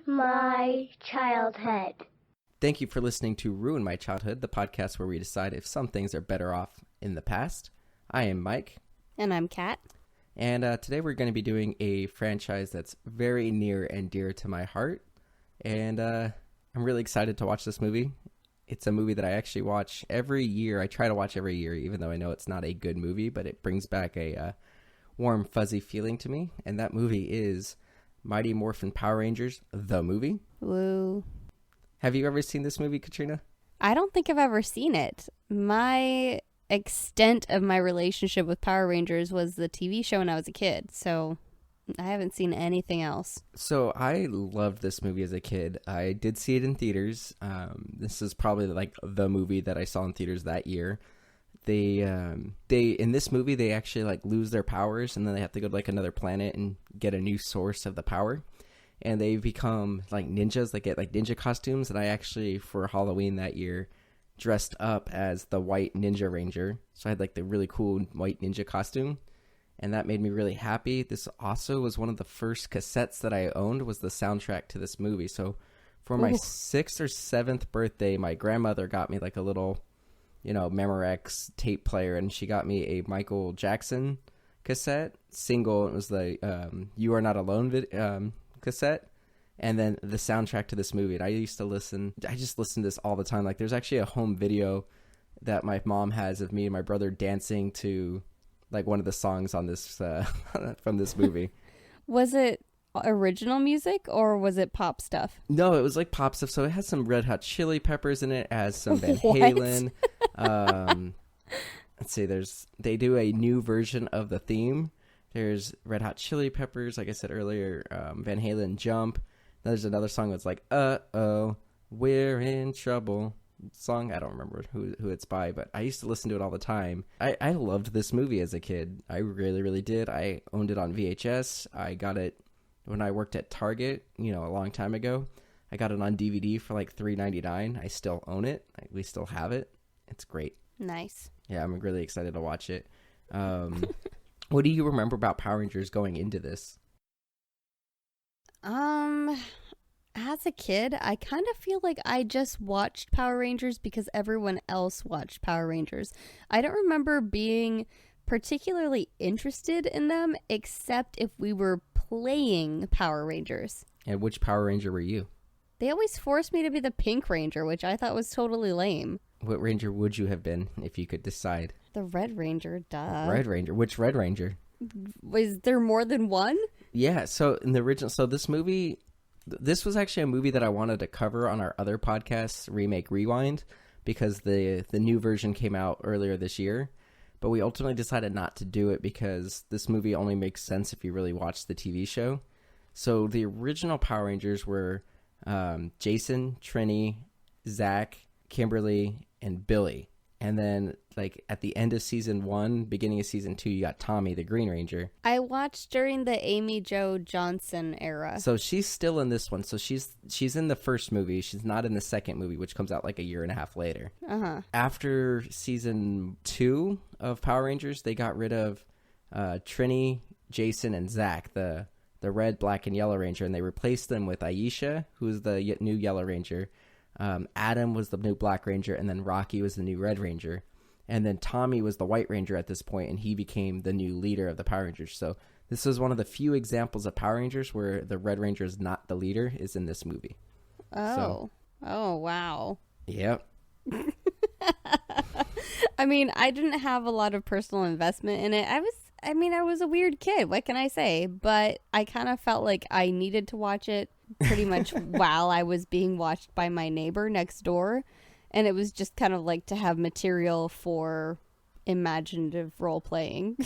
My childhood. Thank you for listening to Ruin My Childhood, the podcast where we decide if some things are better off in the past. I am Mike. And I'm Kat. And today we're going to be doing a franchise that's very near and dear to my heart. And I'm really excited to watch this movie. It's a movie that I actually watch every year. I try to watch every year, even though I know it's not a good movie, but it brings back a warm, fuzzy feeling to me. And that movie is Mighty Morphin Power Rangers, the movie. Woo. Have you ever seen this movie, Katrina? I don't think I've ever seen it. My extent of my relationship with Power Rangers was the TV show when I was a kid, so I haven't seen anything else. So I loved this movie as a kid. I did see it in theaters. This is probably like the movie that I saw in theaters that year. They in this movie they actually like lose their powers and then they have to go to like another planet and get a new source of the power. And they become like ninjas. They get like ninja costumes. And I actually for Halloween that year dressed up as the White Ninja Ranger. So I had like the really cool white ninja costume. And that made me really happy. This also was one of the first cassettes that I owned was the soundtrack to this movie. So for my 6th or 7th birthday, my grandmother got me like a little, Memorex tape player. And she got me a Michael Jackson cassette single. It was the You Are Not Alone cassette. And then the soundtrack to this movie. And I just listened to this all the time. Like there's actually a home video that my mom has of me and my brother dancing to like one of the songs on this from this movie. Was it original music or was it pop stuff? No, it was like pop stuff. So it has some Red Hot Chili Peppers in it. It has some Van Halen. Let's see. They do a new version of the theme. There's Red Hot Chili Peppers, like I said earlier. Van Halen, Jump. There's another song that's like, uh-oh, we're in trouble. Song, I don't remember who it's by, but I used to listen to it all the time. I loved this movie as a kid. I really, really did. I owned it on VHS. I got it when I worked at Target, a long time ago. I got it on DVD for like $3.99. I still own it. We still have it. It's great. Nice. Yeah, I'm really excited to watch it. What do you remember about Power Rangers going into this? As a kid, I kind of feel like I just watched Power Rangers because everyone else watched Power Rangers. I don't remember being particularly interested in them, except if we were playing Power Rangers. And which Power Ranger were you? They always forced me to be the Pink Ranger, which I thought was totally lame. What Ranger would you have been if you could decide? The Red Ranger, duh. Red Ranger? Which Red Ranger? Was there more than one? Yeah, so in the original, this was actually a movie that I wanted to cover on our other podcast, Remake Rewind, because the new version came out earlier this year, but we ultimately decided not to do it because this movie only makes sense if you really watch the TV show. So the original Power Rangers were Jason, Trini, Zach, Kimberly, and Billy. And then, like, at the end of season 1, beginning of season 2, you got Tommy, the Green Ranger. I watched during the Amy Jo Johnson era. So she's still in this one. So she's in the first movie. She's not in the second movie, which comes out like a year and a half later. Uh-huh. After season 2 of Power Rangers, they got rid of Trini, Jason, and Zach, the red, black, and yellow Ranger. And they replaced them with Aisha, who's the new Yellow Ranger. Adam was the new Black Ranger, and then Rocky was the new Red Ranger. And then Tommy was the White Ranger at this point, and he became the new leader of the Power Rangers. So this is one of the few examples of Power Rangers where the Red Ranger is not the leader, is in this movie. Oh. Oh, wow. Yep. I mean, I didn't have a lot of personal investment in it. I was a weird kid. What can I say? But I kind of felt like I needed to watch it pretty much while I was being watched by my neighbor next door. And it was just kind of like to have material for imaginative role playing.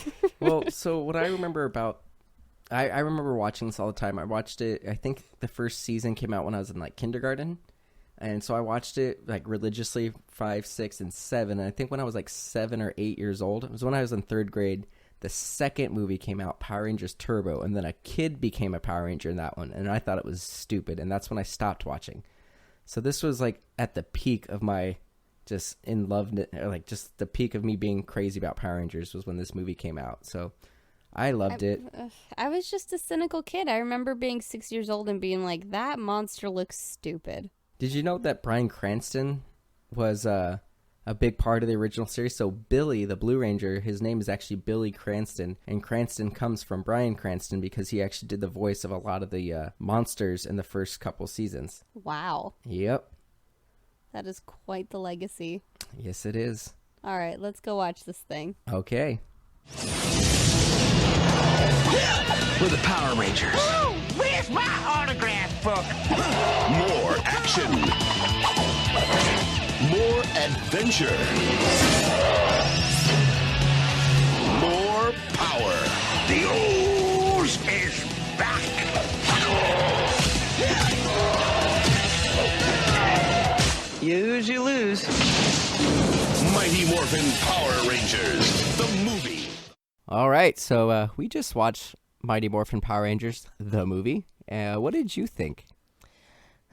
Well, so what I remember about, I remember watching this all the time. I watched it, I think the first season came out when I was in like kindergarten. And so I watched it like religiously 5, 6, and 7. And I think when I was like 7 or 8 years old, it was when I was in 3rd grade. The second movie came out, Power Rangers Turbo, and then a kid became a Power Ranger in that one, and I thought it was stupid, and that's when I stopped watching. So this was like at the peak of my just in love, or like just the peak of me being crazy about Power Rangers was when this movie came out. So I loved it. I was just a cynical kid. I remember being 6 years old and being like, that monster looks stupid. Did you know that Bryan Cranston was a big part of the original series? So Billy, the Blue Ranger, his name is actually Billy Cranston. And Cranston comes from Bryan Cranston because he actually did the voice of a lot of the monsters in the first couple seasons. Wow. Yep. That is quite the legacy. Yes, it is. All right, let's go watch this thing. Okay. We're the Power Rangers. Oh, where's my autograph book? More action. More adventure. More power. The ooze is back. You ooze, you lose. Mighty Morphin Power Rangers, the movie. All right, so we just watched Mighty Morphin Power Rangers, the movie. What did you think?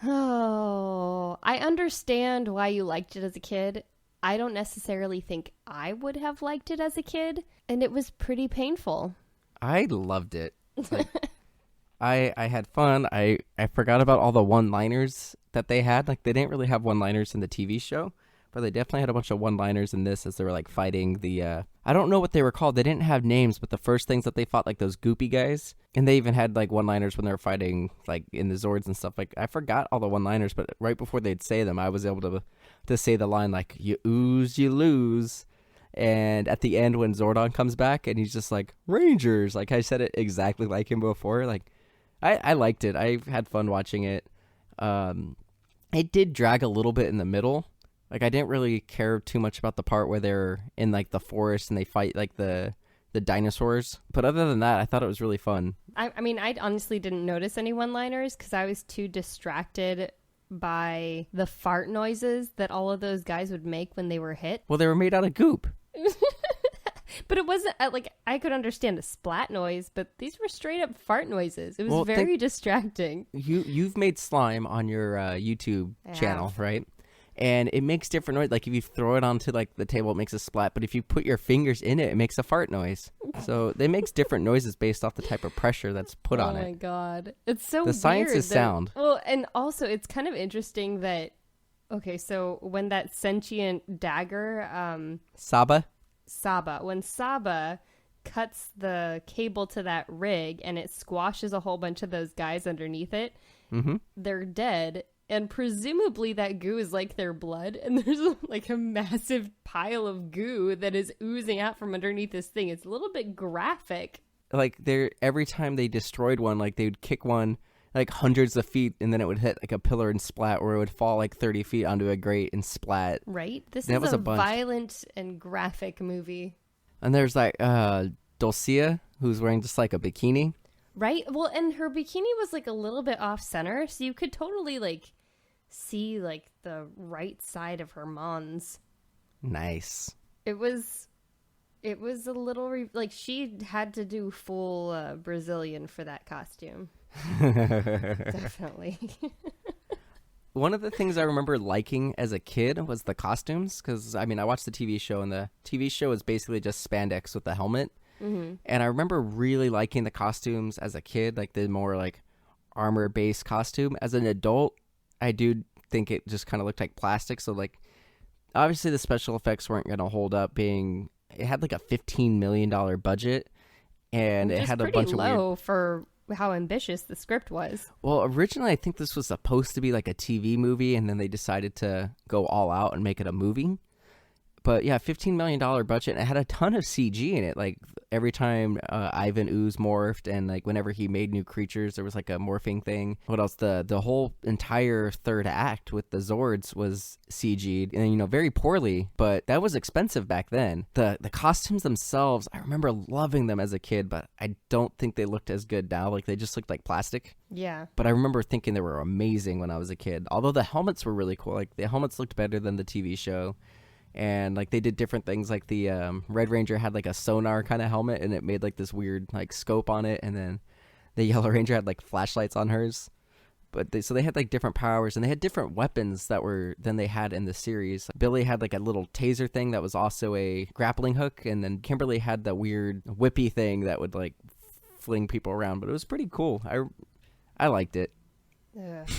Oh, I understand why you liked it as a kid. I don't necessarily think I would have liked it as a kid, and it was pretty painful. I loved it. Like, I had fun. I forgot about all the one-liners that they had. Like, they didn't really have one-liners in the TV show, but they definitely had a bunch of one-liners in this as they were, like, fighting the, I don't know what they were called. They didn't have names, but the first things that they fought, like, those goopy guys. And they even had, like, one-liners when they were fighting, like, in the Zords and stuff. Like, I forgot all the one-liners, but right before they'd say them, I was able to say the line, like, you ooze, you lose. And at the end, when Zordon comes back, and he's just like, Rangers! Like, I said it exactly like him before. Like, I liked it. I had fun watching it. It did drag a little bit in the middle. Like, I didn't really care too much about the part where they're in, like, the forest and they fight, like, the dinosaurs. But other than that, I thought it was really fun. I mean, I honestly didn't notice any one-liners because I was too distracted by the fart noises that all of those guys would make when they were hit. Well, they were made out of goop. But it wasn't, like, I could understand a splat noise, but these were straight up fart noises. It was very distracting. You've made slime on your YouTube channel, right? And it makes different noise. Like, if you throw it onto, like, the table, it makes a splat. But if you put your fingers in it, it makes a fart noise. So they makes different noises based off the type of pressure that's put on it. Oh, my God. It's so weird. The science is sound. Well, and also, it's kind of interesting that, okay, so when that sentient dagger... when Saba cuts the cable to that rig and it squashes a whole bunch of those guys underneath it, they're dead. And presumably that goo is like their blood. And there's like a massive pile of goo that is oozing out from underneath this thing. It's a little bit graphic. Like, every time they destroyed one, like, they would kick one like hundreds of feet and then it would hit like a pillar and splat, or it would fall like 30 feet onto a grate and splat. Right? This that is a bunch. violent and graphic movie. And there's like Dulcia, who's wearing just like a bikini. Right? Well, and her bikini was like a little bit off center, so you could totally like see like the right side of her mons. Nice. It was a little like she had to do full Brazilian for that costume. Definitely. One of the things I remember liking as a kid was the costumes, because I mean, I watched the TV show, and the TV show is basically just spandex with the helmet. And I remember really liking the costumes as a kid, like the more like armor based costume. As an adult, I do think it just kind of looked like plastic. So like, obviously the special effects weren't going to hold up. It had like a $15 million budget, and it had a bunch of low for how ambitious the script was. Well, originally I think this was supposed to be like a TV movie, and then they decided to go all out and make it a movie. But yeah, $15 million budget, and it had a ton of CG in it. Like, every time Ivan Ooze morphed, and like whenever he made new creatures, there was like a morphing thing. What else? The whole entire third act with the Zords was CG'd, and, you know, very poorly, but that was expensive back then. The costumes themselves, I remember loving them as a kid, but I don't think they looked as good now. Like, they just looked like plastic. Yeah. But I remember thinking they were amazing when I was a kid. Although the helmets were really cool. Like, the helmets looked better than the TV show. And like, they did different things. Like, the Red Ranger had like a sonar kind of helmet, and it made like this weird like scope on it. And then the Yellow Ranger had like flashlights on hers. But they had like different powers, and they had different weapons than they had in the series. Billy had like a little taser thing that was also a grappling hook, and then Kimberly had the weird whippy thing that would like fling people around. But it was pretty cool. I liked it. Ugh.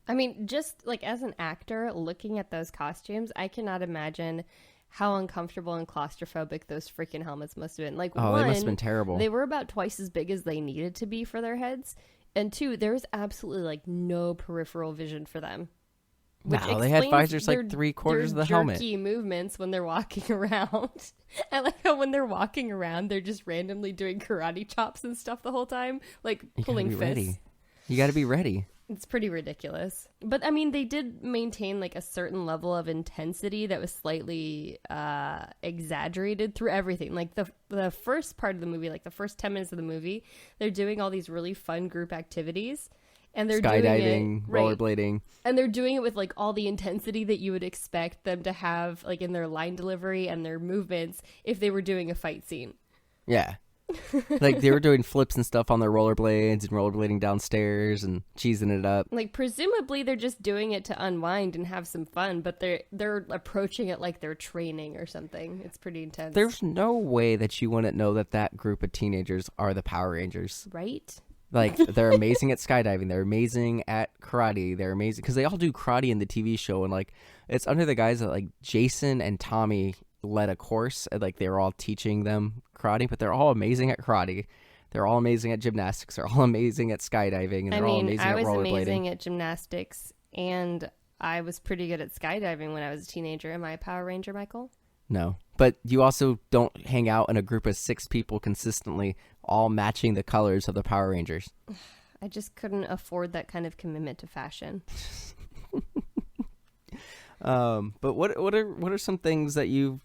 I mean, just like as an actor, looking at those costumes, I cannot imagine how uncomfortable and claustrophobic those freaking helmets must have been. Like, They one, must have been terrible. They were about twice as big as they needed to be for their heads. And two, there was absolutely like no peripheral vision for them. No, they had visors like 3/4 of the helmet. Jerky movements when they're walking around. I like how when they're walking around, they're just randomly doing karate chops and stuff the whole time, like pulling fists. Ready. You got to be ready. It's pretty ridiculous. But I mean, they did maintain like a certain level of intensity that was slightly exaggerated through everything. Like the first part of the movie, like the first 10 minutes of the movie, they're doing all these really fun group activities. And they're skydiving, doing it, rollerblading. right. And they're doing it with like all the intensity that you would expect them to have like in their line delivery and their movements if they were doing a fight scene. Yeah. Like they were doing flips and stuff on their rollerblades and rollerblading downstairs and cheesing it up. Like presumably they're just doing it to unwind and have some fun, but they're approaching it like they're training or something. It's pretty intense. There's no way that you wouldn't know that group of teenagers are the Power Rangers. Right? Like they're amazing at skydiving. They're amazing at karate. They're amazing because they all do karate in the TV show. And like it's under the guys that like Jason and Tommy led a course, and like they were all teaching them karate, but they're all amazing at karate. They're all amazing at gymnastics. They're all amazing at skydiving, and they're all amazing at rollerblading. I was amazing at gymnastics, and I was pretty good at skydiving when I was a teenager. Am I a Power Ranger, Michael? No, but you also don't hang out in a group of 6 people consistently, all matching the colors of the Power Rangers. I just couldn't afford that kind of commitment to fashion. But what are some things that you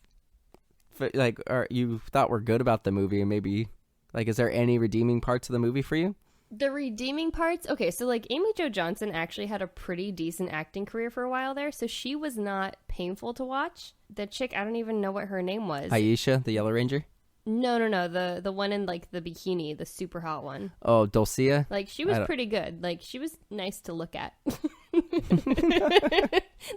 thought were good about the movie, and maybe like is there any redeeming parts of the movie for you? The redeeming parts? Okay, so like Amy Jo Johnson actually had a pretty decent acting career for a while there, so she was not painful to watch. The chick, I don't even know what her name was. Aisha, the Yellow Ranger? No, the one in like the bikini, the super hot one. Oh, Dulcia? Like she was pretty good. Like she was nice to look at.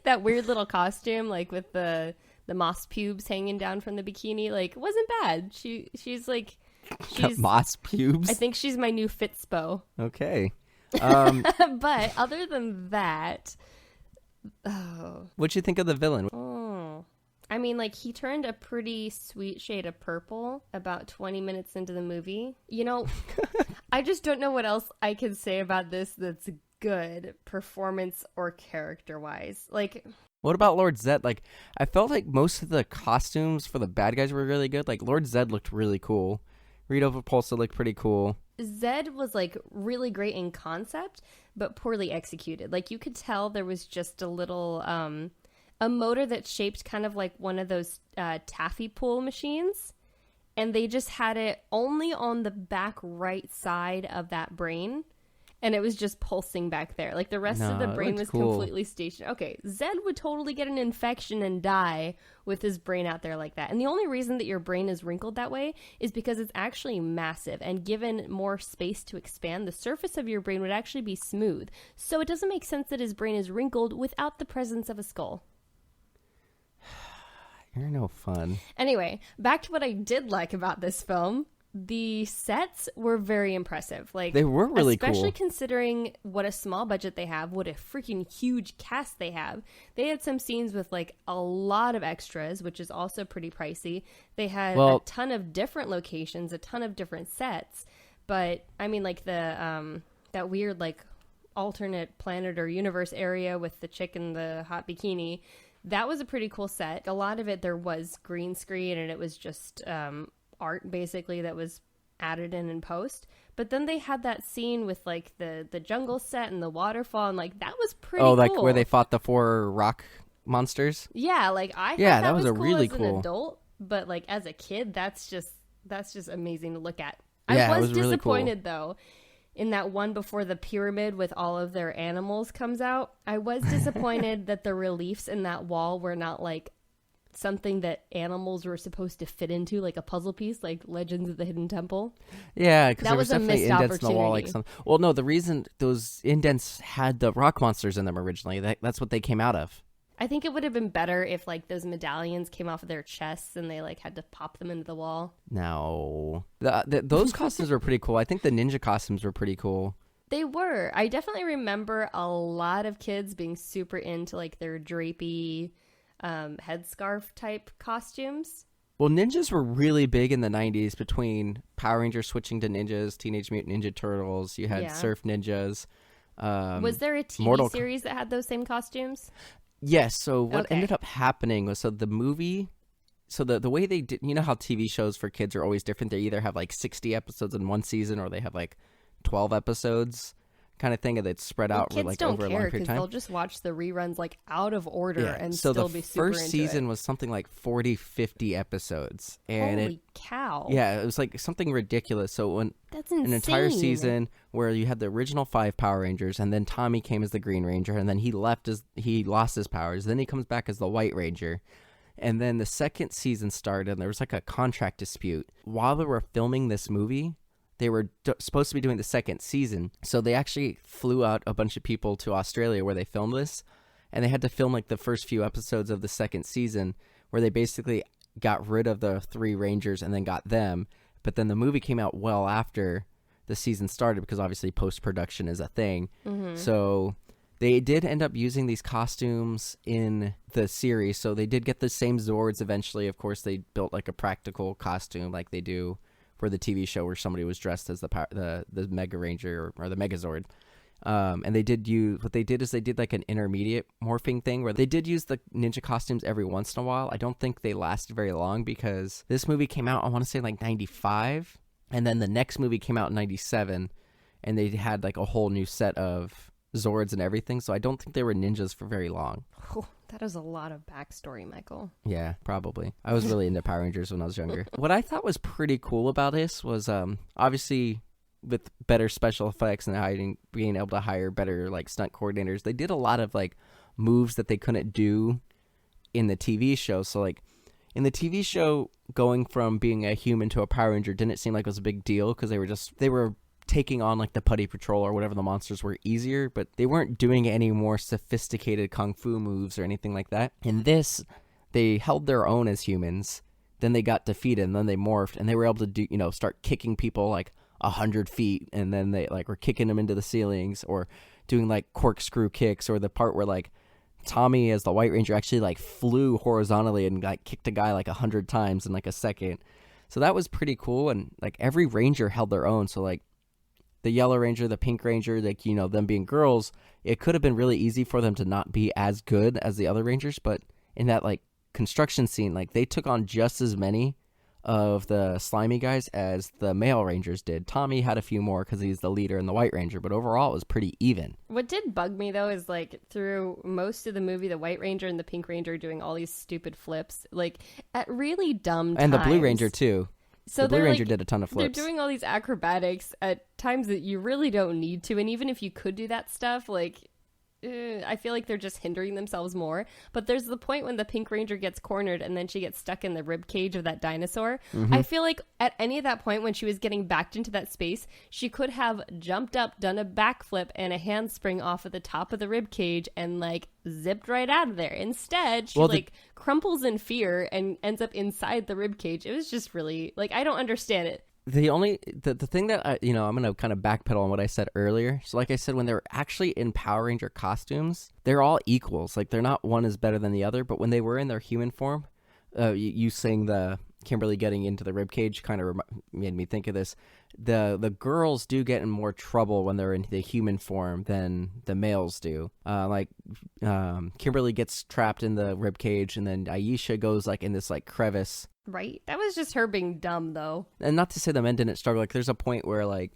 That weird little costume, like with the moss pubes hanging down from the bikini, like wasn't bad. She's moss pubes. I think she's my new Fitspo. Okay. But other than that, what'd you think of the villain? I mean, like he turned a pretty sweet shade of purple about 20 minutes into the movie. You know, I just don't know what else I can say about this that's good performance or character wise. Like, what about Lord Zed? Like, I felt like most of the costumes for the bad guys were really good. Like, Lord Zed looked really cool. Rito Repulsa looked pretty cool. Zed was, like, really great in concept, but poorly executed. Like, you could tell there was just a little, a motor that's shaped kind of like one of those taffy pull machines. And they just had it only on the back right side of that brain. And it was just pulsing back there. Like the rest of the brain was completely stationary. Okay, Zed would totally get an infection and die with his brain out there like that. And the only reason that your brain is wrinkled that way is because it's actually massive. And given more space to expand, the surface of your brain would actually be smooth. So it doesn't make sense that his brain is wrinkled without the presence of a skull. You're no fun. Anyway, back to what I did like about this film. The sets were very impressive. Like they were really cool. Especially considering what a small budget they have, what a freaking huge cast they have. They had some scenes with like a lot of extras, which is also pretty pricey. They had a ton of different locations, a ton of different sets. But I mean like the that weird like alternate planet or universe area with the chick in the hot bikini. That was a pretty cool set. A lot of it there was green screen and it was just art basically that was added in post. But then they had that scene with like the jungle set and the waterfall and like that was pretty cool. Like where they fought the 4 rock monsters? Yeah, like I thought that was a cool really as an adult, but like as a kid that's just amazing to look at. Yeah, I was really disappointed cool. though in that one before the pyramid with all of their animals comes out. I was disappointed that the reliefs in that wall were not like something that animals were supposed to fit into, like a puzzle piece, like Legends of the Hidden Temple. Yeah, because there was a definitely missed indents in the wall. Like opportunity. well, no, the reason those indents had the rock monsters in them originally, that's what they came out of. I think it would have been better if like those medallions came off of their chests and they like had to pop them into the wall. No, those costumes were pretty cool. I think the ninja costumes were pretty cool. They were. I definitely remember a lot of kids being super into like their drapey headscarf type costumes. Well, ninjas were really big in the 90s between Power Rangers switching to ninjas, Teenage Mutant Ninja Turtles. You had Surf Ninjas. Was there a TV series that had those same costumes? Yes. So what ended up happening was the movie. So the way they did, you know how TV shows for kids are always different. They either have like 60 episodes in one season or they have like 12 episodes kind of thing, and it's spread out kids like don't over a care long period of time. they'll just watch the reruns like out of order and so still the be super first into season it. was something like 40-50 episodes, and Holy cow. it was like something ridiculous. So when That's insane. an entire season where you had the original 5 Power Rangers, and then Tommy came as the Green Ranger, and then he lost his powers, then he comes back as the White Ranger. And then the second season started, and there was like a contract dispute. While they were filming this movie, they were supposed to be doing the second season. So they actually flew out a bunch of people to Australia where they filmed this. And they had to film like the first few episodes of the second season where they basically got rid of the 3 Rangers and then got them. But then the movie came out well after the season started because obviously post-production is a thing. Mm-hmm. So they did end up using these costumes in the series. So they did get the same Zords eventually. Of course, they built like a practical costume like they do for the TV show where somebody was dressed as the Mega Ranger or the Megazord. And they did what they did is they did like an intermediate morphing thing where they did use the ninja costumes every once in a while. I don't think they lasted very long because this movie came out, I want to say like 95. And then the next movie came out in 97. And they had like a whole new set of Zords and everything. So I don't think they were ninjas for very long. Oh, that is a lot of backstory, Michael. Yeah, probably. I was really into Power Rangers when I was younger. What I thought was pretty cool about this was obviously with better special effects and being able to hire better like stunt coordinators, they did a lot of like moves that they couldn't do in the TV show. So like in the TV show, going from being a human to a Power Ranger didn't seem like it was a big deal because they were taking on like the Putty Patrol or whatever the monsters were easier, but they weren't doing any more sophisticated kung fu moves or anything like that. In this, they held their own as humans, then they got defeated, and then they morphed, and they were able to do, start kicking people like 100 feet, and then they like were kicking them into the ceilings or doing like corkscrew kicks, or the part where like Tommy as the White Ranger actually like flew horizontally and like kicked a guy like 100 times in like a second. So that was pretty cool, and like every Ranger held their own. So like the Yellow Ranger, the Pink Ranger, like, them being girls, it could have been really easy for them to not be as good as the other Rangers. But in that, like, construction scene, like, they took on just as many of the slimy guys as the male Rangers did. Tommy had a few more because he's the leader in the White Ranger, but overall it was pretty even. What did bug me, though, is, like, through most of the movie, the White Ranger and the Pink Ranger doing all these stupid flips, like, at really dumb times. And the Blue Ranger, too. So the Blue Ranger did a ton of flips. They're doing all these acrobatics at times that you really don't need to. And even if you could do that stuff, like, I feel like they're just hindering themselves more. But there's the point when the Pink Ranger gets cornered and then she gets stuck in the rib cage of that dinosaur. Mm-hmm. I feel like at any of that point when she was getting backed into that space, she could have jumped up, done a backflip and a handspring off of the top of the rib cage and like zipped right out of there. Instead, she crumples in fear and ends up inside the rib cage. It was just really like, I don't understand it. The thing that I'm going to kind of backpedal on what I said earlier. So like I said, when they're actually in Power Ranger costumes, they're all equals. Like they're not one is better than the other, but when they were in their human form, you saying the Kimberly getting into the ribcage kind of made me think of this. The girls do get in more trouble when they're in the human form than the males do. Kimberly gets trapped in the ribcage, and then Aisha goes like in this like crevice. Right. That was just her being dumb, though. And not to say the men didn't struggle. Like, there's a point where, like,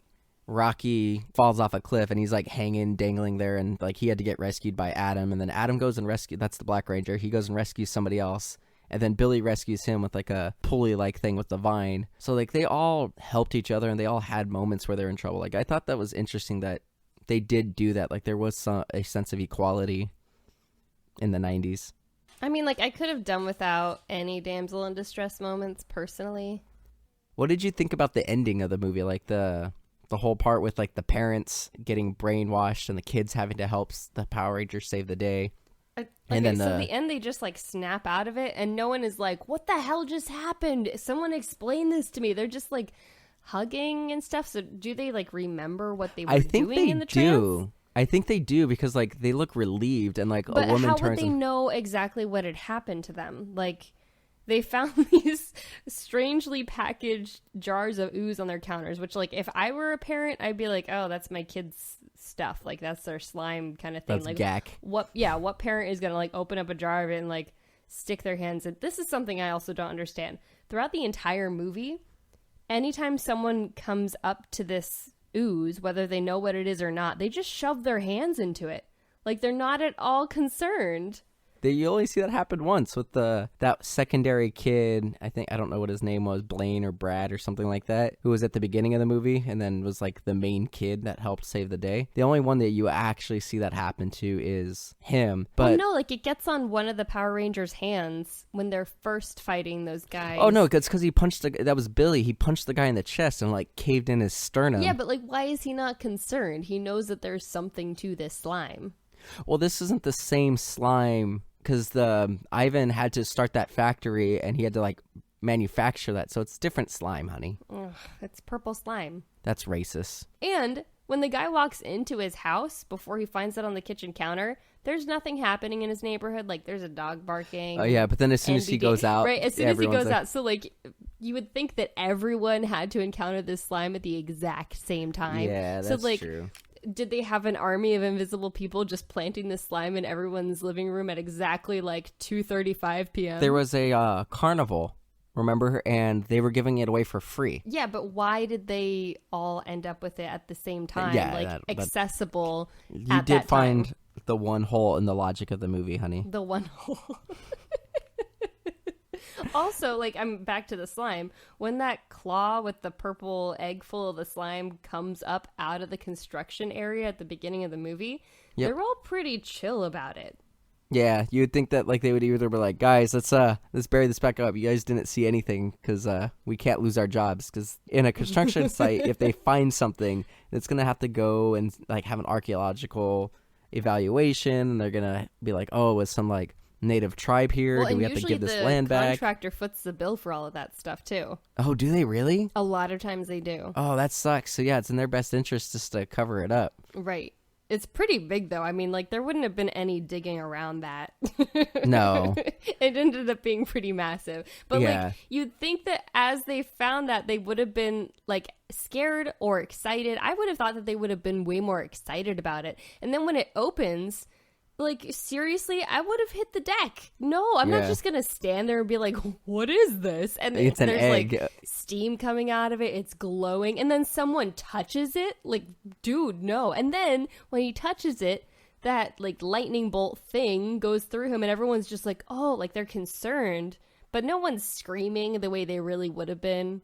Rocky falls off a cliff and he's, like, hanging, dangling there. And, like, he had to get rescued by Adam. And then Adam goes and rescues... That's the Black Ranger. He goes and rescues somebody else. And then Billy rescues him with, like, a pulley-like thing with the vine. So, like, they all helped each other and they all had moments where they're in trouble. Like, I thought that was interesting that they did do that. Like, there was a sense of equality in the 90s. I mean, like, I could have done without any damsel in distress moments, personally. What did you think about the ending of the movie? Like, the whole part with, like, the parents getting brainwashed and the kids having to help the Power Rangers save the day. So the end, they just, like, snap out of it, and no one is like, what the hell just happened? Someone explain this to me. They're just, like, hugging and stuff. So do they, like, remember what they were doing in the trance? I think they do, because, like, they look relieved, and, like, but a woman how turns... would they know exactly what had happened to them? Like, they found these strangely packaged jars of ooze on their counters, which, like, if I were a parent, I'd be like, oh, that's my kid's stuff. Like, that's their slime kind of thing. That's like, gack. What parent is going to, like, open up a jar of it and, like, stick their hands in? This is something I also don't understand. Throughout the entire movie, anytime someone comes up to this ooze, whether they know what it is or not, they just shove their hands into it. Like, they're not at all concerned. You only see that happen once with that secondary kid. I don't know what his name was, Blaine or Brad or something like that, who was at the beginning of the movie and then was like the main kid that helped save the day. The only one that you actually see that happen to is him. But well, no, like, it gets on one of the Power Rangers' hands when they're first fighting those guys. Oh no, it's because he punched that was Billy. He punched the guy in the chest and, like, caved in his sternum. Yeah, but, like, why is he not concerned? He knows that there's something to this slime. Well, this isn't the same slime, because Ivan had to start that factory and he had to, like, manufacture that, so it's different slime, honey. Ugh, it's purple slime. That's racist. And when the guy walks into his house before he finds it on the kitchen counter, there's nothing happening in his neighborhood. Like, there's a dog barking. Oh yeah, but then as soon as he goes out, right? As soon as he goes there. out, so, like, you would think that everyone had to encounter this slime at the exact same time. Yeah, that's so, like, true. Did they have an army of invisible people just planting this slime in everyone's living room at exactly, like, 2:35 p.m.? There was a carnival, remember? And they were giving it away for free. Yeah, but why did they all end up with it at the same time? Yeah, like, accessible you at did that find time. the one hole in the logic of the movie, honey. The one hole. Also, like, I'm back to the slime. When that claw with the purple egg full of the slime comes up out of the construction area at the beginning of the movie, they're all pretty chill about it. Yeah, you would think that, like, they would either be like, guys, let's bury this back up. You guys didn't see anything because we can't lose our jobs. Because in a construction site, if they find something, it's gonna have to go and, like, have an archaeological evaluation, and they're gonna be like, oh, was some, like, native tribe here? Well, do we have to give this land back? The contractor foots the bill for all of that stuff too. Oh, do they really? A lot of times they do. Oh, that sucks. So yeah, it's in their best interest just to cover it up. Right. It's pretty big though. I mean, like, there wouldn't have been any digging around that. No. It ended up being pretty massive. But like, you'd think that as they found that, they would have been, like, scared or excited. I would have thought that they would have been way more excited about it. And then when it opens, like, seriously, I would have hit the deck. No, I'm not just going to stand there and be like, what is this? And it's there's, egg. like, steam coming out of it. It's glowing. And then someone touches it. Like, dude, no. And then when he touches it, that, like, lightning bolt thing goes through him and everyone's just like, oh, like, they're concerned. But no one's screaming the way they really would have been.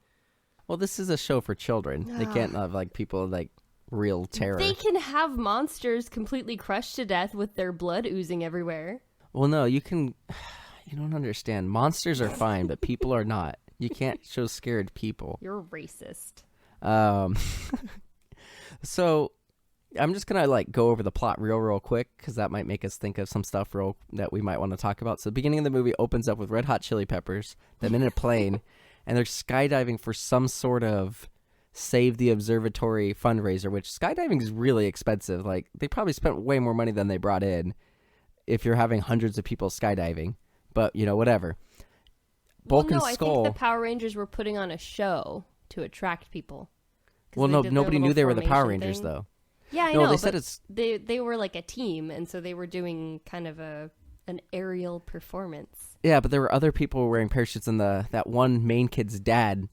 Well, this is a show for children. They can't have, like, people, like, real terror. They can have monsters completely crushed to death with their blood oozing everywhere. Well, no, you don't understand. Monsters are fine, but people are not. You can't show scared people. You're racist. So I'm just gonna, like, go over the plot real quick, because that might make us think of some stuff that we might want to talk about. So the beginning of the movie opens up with Red Hot Chili Peppers, them in a plane, and they're skydiving for some sort of Save the Observatory fundraiser, which skydiving is really expensive. Like, they probably spent way more money than they brought in if you're having hundreds of people skydiving. But, you know, whatever. Bulk and Skull. I think the Power Rangers were putting on a show to attract people. Well, no, nobody knew they were the Power Rangers, though. Yeah, I know. They said it's they were like a team, and so they were doing kind of an aerial performance. Yeah, but there were other people wearing parachutes, and that one main kid's dad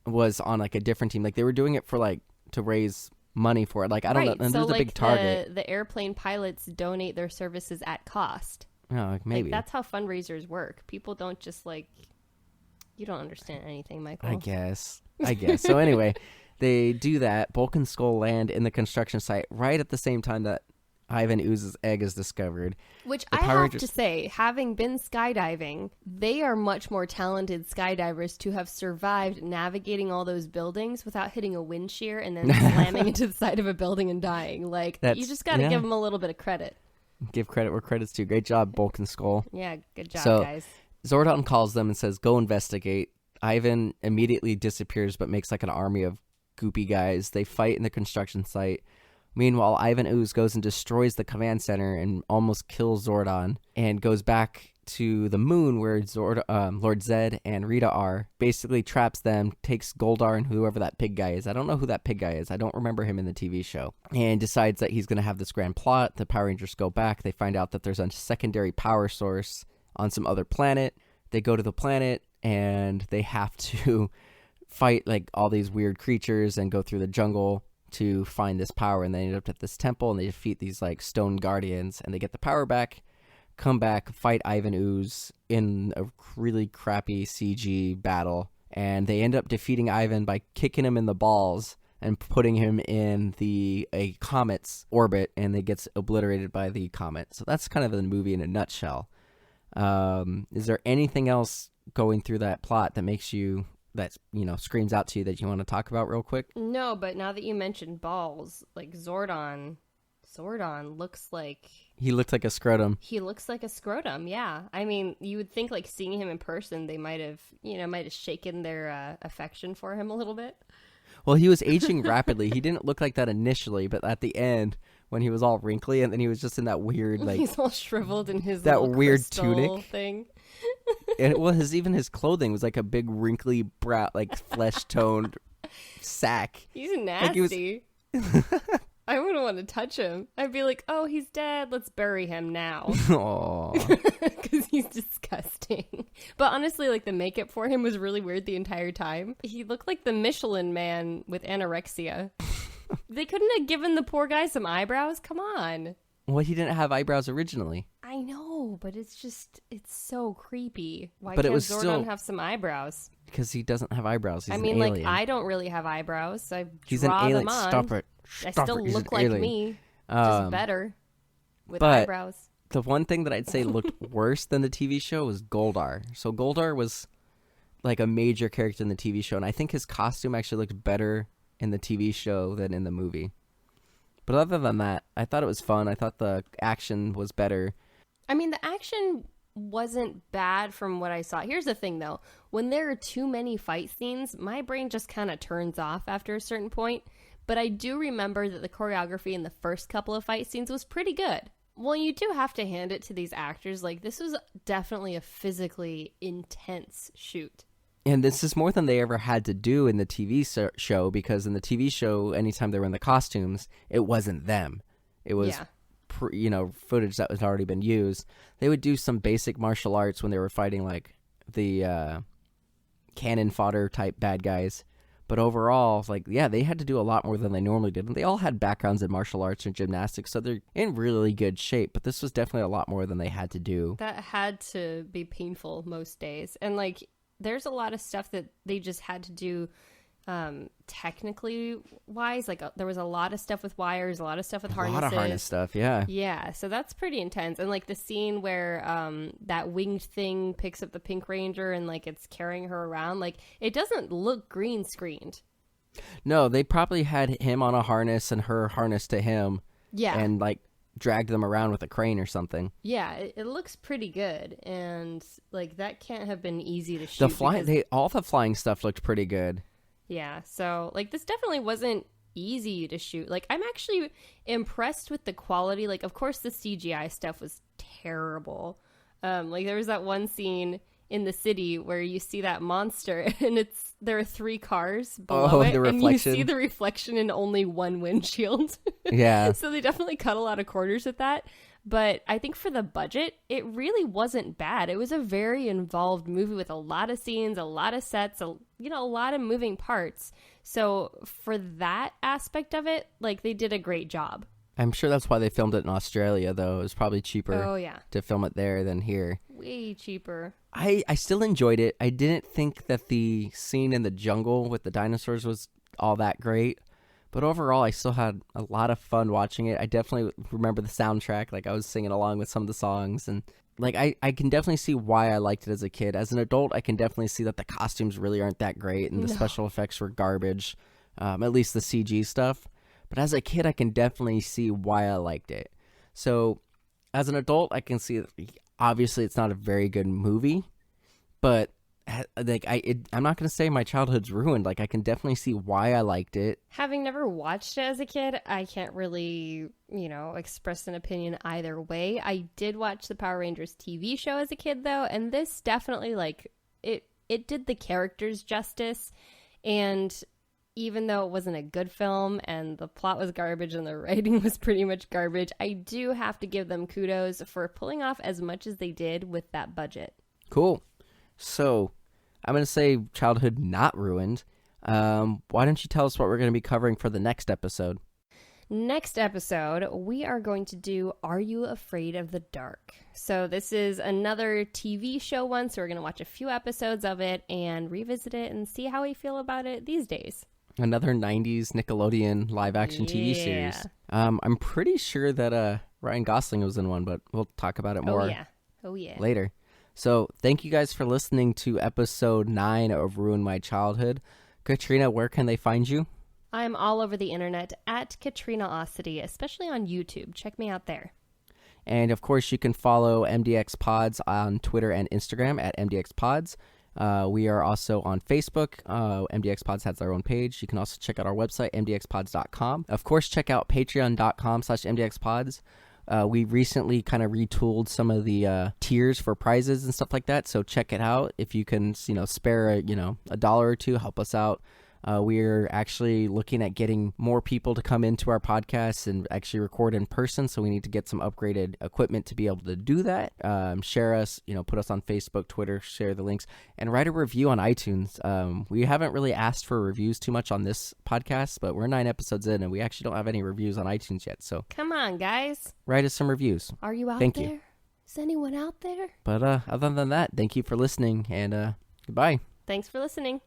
was on, like, a different team. Like, they were doing it for, like, to raise money for it. Like, I don't know. And so, there's like, a big target. The airplane pilots donate their services at cost. Oh, maybe. Like, that's how fundraisers work. People don't just, like, you don't understand anything, Michael. I guess. So anyway, they do that. Bulk and Skull land in the construction site right at the same time that Ivan Ooze's egg is discovered. Which I have to say, having been skydiving, they are much more talented skydivers to have survived navigating all those buildings without hitting a wind shear and then slamming into the side of a building and dying. Like, you just got to give them a little bit of credit. Give credit where credit's due. Great job, Bulk and Skull. Yeah, good job, so, guys. Zordon calls them and says, go investigate. Ivan immediately disappears but makes like an army of goopy guys. They fight in the construction site. Meanwhile, Ivan Ooze goes and destroys the command center and almost kills Zordon and goes back to the moon where Lord Zed and Rita are, basically traps them, takes Goldar and whoever that pig guy is. I don't know who that pig guy is. I don't remember him in the TV show. And decides that he's going to have this grand plot. The Power Rangers go back. They find out that there's a secondary power source on some other planet. They go to the planet and they have to fight like all these weird creatures and go through the jungle to find this power. And they end up at this temple and they defeat these like stone guardians and they get the power back. Come back, fight Ivan Ooze in a really crappy CG battle, and they end up defeating Ivan by kicking him in the balls and putting him in a comet's orbit, and they gets obliterated by the comet. So that's kind of the movie in a nutshell. Is there anything else going through that plot that makes you screams out to you that you want to talk about real quick? No, but now that you mentioned balls, like Zordon looks like... He looks like a scrotum. He looks like a scrotum, yeah. I mean, you would think like seeing him in person, they might have shaken their affection for him a little bit. Well, he was aging rapidly. He didn't look like that initially, but at the end, when he was all wrinkly and then he was just in that weird, like... He's all shriveled in his that little weird crystal tunic thing. And even his clothing was like a big wrinkly brow, like flesh-toned sack. He's nasty. I wouldn't want to touch him. I'd be like, oh, he's dead. Let's bury him now. Aww. Because he's disgusting. But honestly, like, the makeup for him was really weird the entire time. He looked like the Michelin Man with anorexia. They couldn't have given the poor guy some eyebrows? Come on. Well, he didn't have eyebrows originally. I know, but it's so creepy. Why but can't it was Zordon still... have some eyebrows? Because he doesn't have eyebrows. He's an alien. Like, I don't really have eyebrows, so I He's an alien. Them on. Stop it. I still look like alien. me, just better with but eyebrows. The one thing that I'd say looked worse than the TV show was Goldar. So Goldar was like a major character in the TV show, and I think his costume actually looked better in the TV show than in the movie. But other than that, I thought it was fun. I thought the action was better. I mean, the action wasn't bad from what I saw. Here's the thing, though. When there are too many fight scenes, my brain just kind of turns off after a certain point. But I do remember that the choreography in the first couple of fight scenes was pretty good. Well, you do have to hand it to these actors. Like, this was definitely a physically intense shoot. And this is more than they ever had to do in the TV show, because in the TV show, anytime they were in the costumes, it wasn't them. It was, footage that had already been used. They would do some basic martial arts when they were fighting, like, the cannon fodder type bad guys. But overall, like, yeah, they had to do a lot more than they normally did. And they all had backgrounds in martial arts and gymnastics, so they're in really good shape. But this was definitely a lot more than they had to do. That had to be painful most days. And, like, there's a lot of stuff that they just had to do technically wise. Like, there was a lot of stuff with wires, a lot of stuff with harnesses. A lot of harness stuff, yeah. Yeah, so that's pretty intense. And, like, the scene where that winged thing picks up the Pink Ranger and, like, it's carrying her around, like, it doesn't look green screened. No, they probably had him on a harness and her harnessed to him. Yeah. And, like, dragged them around with a crane or something. Yeah, it looks pretty good, and like that can't have been easy to shoot. All the flying stuff looked pretty good. Yeah, so like this definitely wasn't easy to shoot. Like, I'm actually impressed with the quality. Like, of course the CGI stuff was terrible. Like, there was that one scene in the city where you see that monster and there are 3 cars below it, and you see the reflection in only one windshield. Yeah. So they definitely cut a lot of corners with that. But I think for the budget, it really wasn't bad. It was a very involved movie with a lot of scenes, a lot of sets, a lot of moving parts. So for that aspect of it, like, they did a great job. I'm sure that's why they filmed it in Australia, though. It was probably cheaper to film it there than here. Way cheaper. I still enjoyed it. I didn't think that the scene in the jungle with the dinosaurs was all that great. But overall, I still had a lot of fun watching it. I definitely remember the soundtrack. Like, I was singing along with some of the songs. And, like, I can definitely see why I liked it as a kid. As an adult, I can definitely see that the costumes really aren't that great and the special effects were garbage, at least the CG stuff. But as a kid, I can definitely see why I liked it. So, as an adult, I can see, obviously, it's not a very good movie. But like I'm not gonna say my childhood's ruined. Like, I can definitely see why I liked it. Having never watched it as a kid, I can't really, express an opinion either way. I did watch the Power Rangers TV show as a kid, though, and this definitely, like, it did the characters justice. And even though it wasn't a good film and the plot was garbage and the writing was pretty much garbage, I do have to give them kudos for pulling off as much as they did with that budget. Cool. So, I'm going to say childhood not ruined. Why don't you tell us what we're going to be covering for the next episode? Next episode, we are going to do Are You Afraid of the Dark? So this is another TV show one, so we're going to watch a few episodes of it and revisit it and see how we feel about it these days. Another 90s Nickelodeon live-action TV series. I'm pretty sure that Ryan Gosling was in one, but we'll talk about it more later. So, thank you guys for listening to episode 9 of Ruin My Childhood. Katrina, where can they find you? I'm all over the internet at Katrina Ossity, especially on YouTube. Check me out there. And, of course, you can follow MDXpods on Twitter and Instagram at MDXpods. We are also on Facebook. MDXpods has their own page. You can also check out our website, MDXpods.com. Of course, check out patreon.com/MDXpods. We recently kind of retooled some of the tiers for prizes and stuff like that, so check it out. If you can, spare a $1 or $2, help us out. We're actually looking at getting more people to come into our podcast and actually record in person, so we need to get some upgraded equipment to be able to do that. Share us, put us on Facebook, Twitter, share the links, and write a review on iTunes. We haven't really asked for reviews too much on this podcast, but we're 9 episodes in, and we actually don't have any reviews on iTunes yet, so come on, guys. Write us some reviews. Are you out Thank there? You. Is anyone out there? But other than that, thank you for listening, and goodbye. Thanks for listening.